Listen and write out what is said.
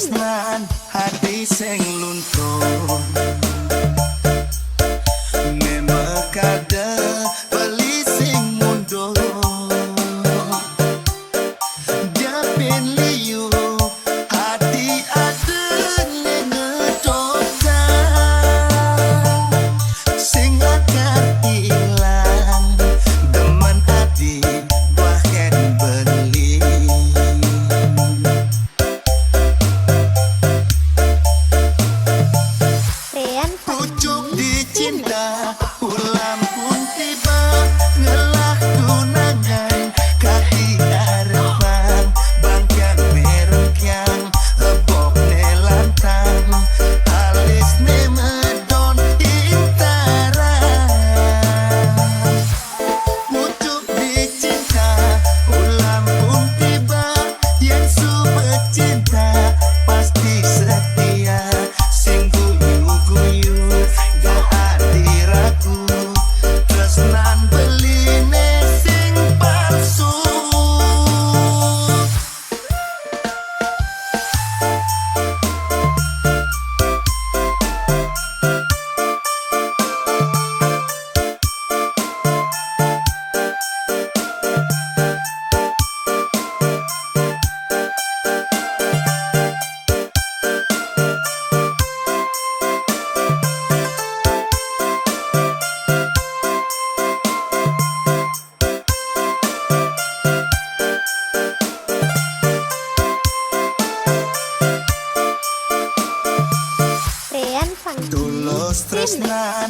tresnan hati sing luntur memekade beli sing mundur japin liu hati adene ngedotan sing akan hilang demen hati bahkan beli pucuk dicinta ulam pun tiba ngelah tunangan kaki harapan bangkang merek yang ebok nelantang alis ne medon intara pucuk dicinta ulam pun tiba yang super cinta pasti setia sing guyu-guyu gak adiraku tresnan beline sing palsu tulus tresnan